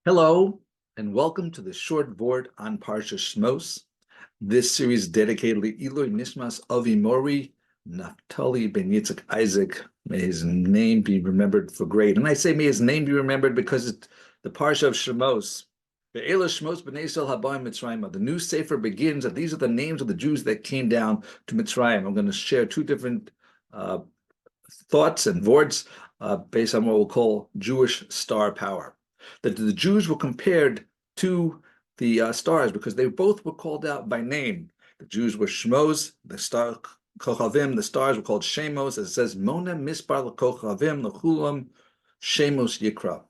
Hello, and welcome to the short Vort on Parsha Shemos. This series is dedicated to Lilui Nishmas of Mori, Naftali ben Yitzchak Isaac. May his name be remembered for great. And I say may his name be remembered because it's the Parsha of Shemos. The new Sefer begins, and these are the names of the Jews that came down to Mitzrayim. I'm going to share two different thoughts and vorts based on what we'll call Jewish star power. That the Jews were compared to the stars because they both were called out by name. The Jews were Shemos, the star Kochavim, the stars were called Shemos. As it says, Mona Mispar Kochavim Lechulam Shemos Yikra.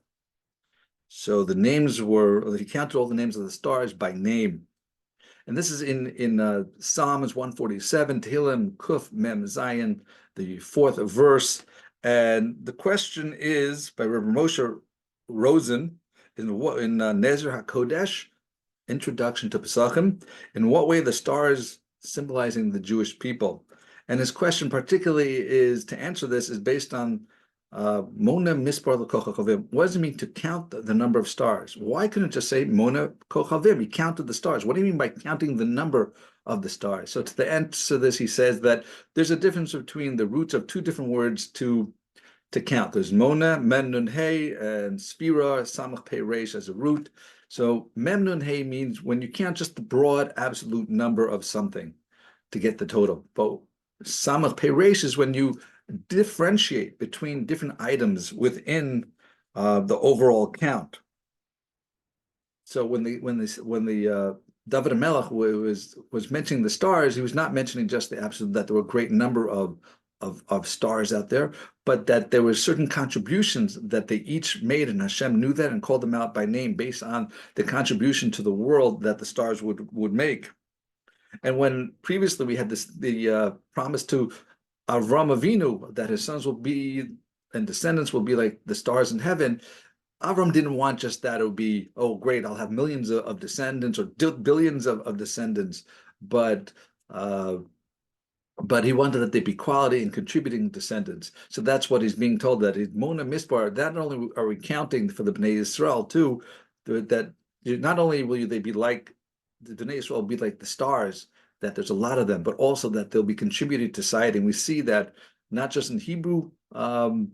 So the names were, he counted all the names of the stars by name. And this is in Psalms 147, Tehillim Kuf Mem Zayin, the fourth verse. And the question is by Rabbi Moshe Rosen in Nezer Hakodesh, Introduction to Pesachim, in what way the stars symbolizing the Jewish people. And his question particularly is, to answer this, is based on Mona Mispar L'Kochavim. What does it mean to count the number of stars? Why couldn't it just say Mona Kochavim? He counted the stars. What do you mean by counting the number of the stars? So to the answer to this, he says that there's a difference between the roots of two different words to count. There's Mona, Mem Nun Hey, and Sphira, Samach Pei Reish as a root. So Mem Nun Hey means when you count just the broad absolute number of something to get the total. But Samach Pei Reish is when you differentiate between different items within the overall count. So when the Dovid Hamelech was mentioning the stars, he was not mentioning just the absolute, that there were a great number of stars out there, but that there were certain contributions that they each made, and Hashem knew that and called them out by name based on the contribution to the world that the stars would make. And when previously we had the promise to Avram Avinu that his sons will be and descendants will be like the stars in heaven, Avram didn't want just that. It would be, oh great, I'll have millions of descendants or billions of descendants, but he wanted that they be quality and contributing descendants. So that's what he's being told, that he's Mona Mispar. Not only are we counting for the Bnei Yisrael too, that not only will they be like the Bnei Yisrael will be like the stars, that there's a lot of them, but also that they'll be contributing to society. And we see that not just in Hebrew and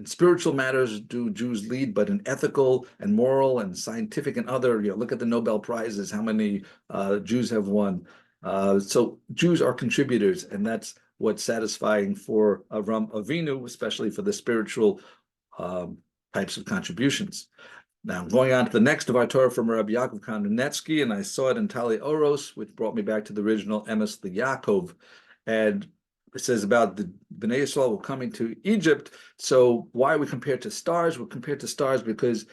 spiritual matters do Jews lead, but in ethical and moral and scientific and other. Look at the Nobel Prizes, how many Jews have won. So Jews are contributors, and that's what's satisfying for Avram Avinu, especially for the spiritual types of contributions. Now, I'm going on to the next of our Torah from Rabbi Yaakov Kamenetzky, and I saw it in Tallelei Oros, which brought me back to the original Emes the Yaakov. And it says about the Bnei Yisrael were coming to Egypt. So why are we compared to stars? We're compared to stars because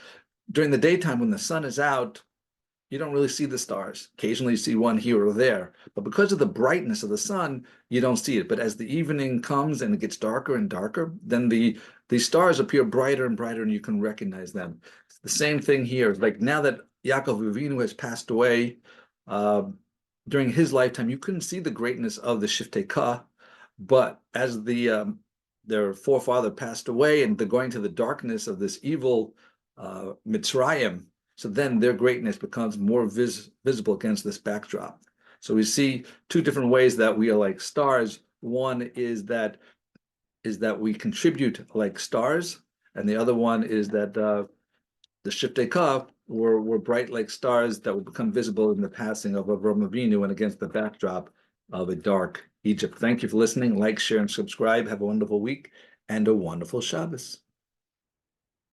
during the daytime when the sun is out, you don't really see the stars. Occasionally you see one here or there, but because of the brightness of the sun, you don't see it. But as the evening comes and it gets darker and darker, then the stars appear brighter and brighter and you can recognize them. It's the same thing here. Like now that Yaakov Avinu has passed away, during his lifetime, you couldn't see the greatness of the Shiftei Kah, but as their forefather passed away and they're going to the darkness of this evil Mitzrayim, so then their greatness becomes more visible against this backdrop. So we see two different ways that we are like stars. One is that we contribute like stars, and the other one is that the Shiftei Kah were bright like stars that would become visible in the passing of Avram Avinu and against the backdrop of a dark Egypt. Thank you for listening. Like, share, and subscribe. Have a wonderful week and a wonderful Shabbos.